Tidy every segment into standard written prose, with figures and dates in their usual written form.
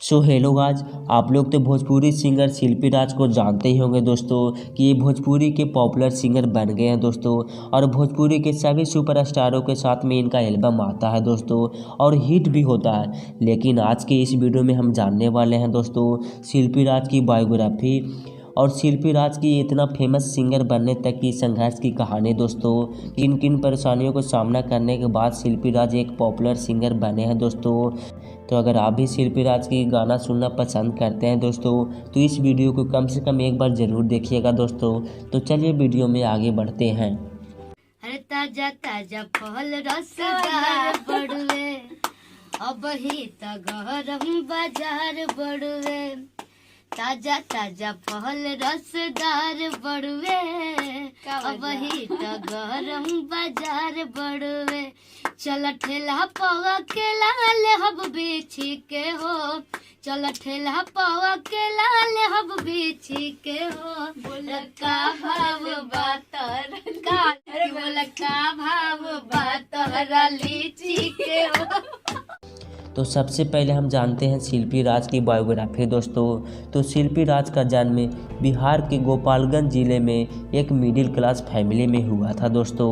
Hello guys, आप लोग तो भोजपुरी सिंगर शिल्पी राज को जानते ही होंगे दोस्तों कि ये भोजपुरी के पॉपुलर सिंगर बन गए हैं दोस्तों। और भोजपुरी के सभी सुपरस्टारों के साथ में इनका एल्बम आता है दोस्तों और हिट भी होता है। लेकिन आज के इस वीडियो में हम जानने वाले हैं दोस्तों शिल्पी राज की बायोग्राफी और शिल्पी राज की इतना फेमस सिंगर बनने तक की संघर्ष की कहानी दोस्तों। किन किन परेशानियों का सामना करने के बाद शिल्पी राज एक पॉपुलर सिंगर बने हैं दोस्तों। तो अगर आप भी शिल्पी राज की गाना सुनना पसंद करते हैं दोस्तों तो इस वीडियो को कम से कम एक बार ज़रूर देखिएगा दोस्तों। तो चलिए वीडियो में आगे बढ़ते हैं। अरे ताजा ताजा फल रसदार बड़ुए, अब ही त गरम बाजार बड़ुए। ताजा ताजा फल रसदार बड़ुए, अब ही त गरम बाजार बड़ुए। चल ठेला पवा के लाल हब बेची के हो, चल ठेला पवा के लाल हब बेची के हो। बोला का भाव बातर का, अरे बोला का भाव बातर लीची के हो। तो सबसे पहले हम जानते हैं शिल्पी राज की बायोग्राफी दोस्तों। तो शिल्पी राज का जन्म बिहार के गोपालगंज ज़िले में एक मिडिल क्लास फैमिली में हुआ था दोस्तों।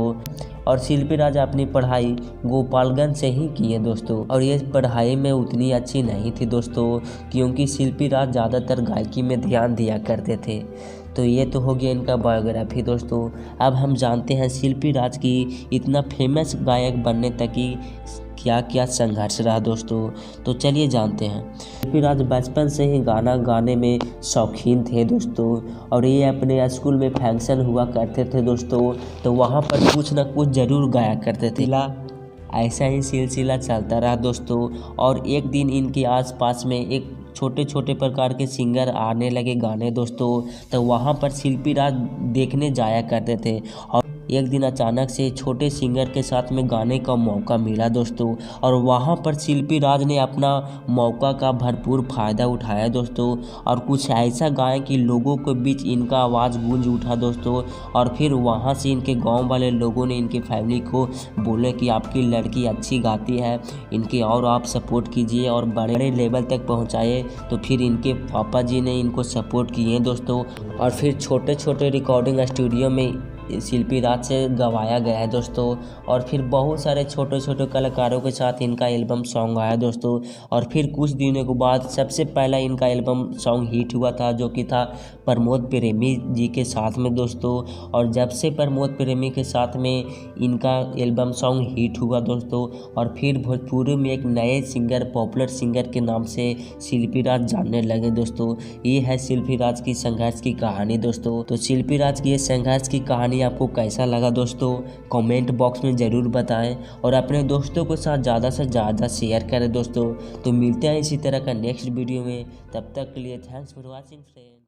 और शिल्पी राज अपनी पढ़ाई गोपालगंज से ही की है दोस्तों। और ये पढ़ाई में उतनी अच्छी नहीं थी दोस्तों क्योंकि शिल्पी राज ज़्यादातर गायकी में ध्यान दिया करते थे। तो ये तो हो गया इनका बायोग्राफी दोस्तों। अब हम जानते हैं शिल्पी राज की इतना फेमस गायक बनने तक की क्या क्या संघर्ष रहा दोस्तों। तो चलिए जानते हैं। शिल्पी राज बचपन से ही गाना गाने में शौकीन थे दोस्तों। और ये अपने स्कूल में फंक्शन हुआ करते थे दोस्तों तो वहाँ पर कुछ ना कुछ ज़रूर गाया करते थे। ऐसा ही सिलसिला चलता रहा दोस्तों। और एक दिन इनके आसपास में एक छोटे छोटे प्रकार के सिंगर आने लगे गाने दोस्तों। तो वहाँ पर शिल्पी राज देखने जाया करते थे और एक दिन अचानक से छोटे सिंगर के साथ में गाने का मौका मिला दोस्तों। और वहाँ पर शिल्पी राज ने अपना मौका का भरपूर फ़ायदा उठाया दोस्तों और कुछ ऐसा गाया कि लोगों के बीच इनका आवाज़ गूंज उठा दोस्तों। और फिर वहाँ से इनके गांव वाले लोगों ने इनके फैमिली को बोले कि आपकी लड़की अच्छी गाती है, इनके और आप सपोर्ट कीजिए और बड़े लेवल तक पहुँचाए। तो फिर इनके पापा जी ने इनको सपोर्ट किए दोस्तों। और फिर छोटे छोटे रिकॉर्डिंग स्टूडियो में शिल्पी राज से गवाया गया है दोस्तों। और फिर बहुत सारे छोटे छोटे कलाकारों के साथ इनका एल्बम सॉन्ग आया दोस्तों। और फिर कुछ दिनों के बाद सबसे पहला इनका एल्बम सॉन्ग हिट हुआ था जो कि था प्रमोद प्रेमी जी के साथ में दोस्तों। और जब से प्रमोद प्रेमी के साथ में इनका एल्बम सॉन्ग हिट हुआ दोस्तों और फिर भोजपुरी में एक नए सिंगर पॉपुलर सिंगर के नाम से शिल्पी राज जानने लगे दोस्तों। ये है शिल्पी राज की संघर्ष की कहानी दोस्तों। तो शिल्पी राज की ये संघर्ष की कहानी आपको कैसा लगा दोस्तों कमेंट बॉक्स में ज़रूर बताएं और अपने दोस्तों के साथ ज़्यादा से ज़्यादा शेयर करें दोस्तों। तो मिलते हैं इसी तरह का नेक्स्ट वीडियो में, तब तक के लिए थैंक्स फॉर वॉचिंग फ्रेंड्स।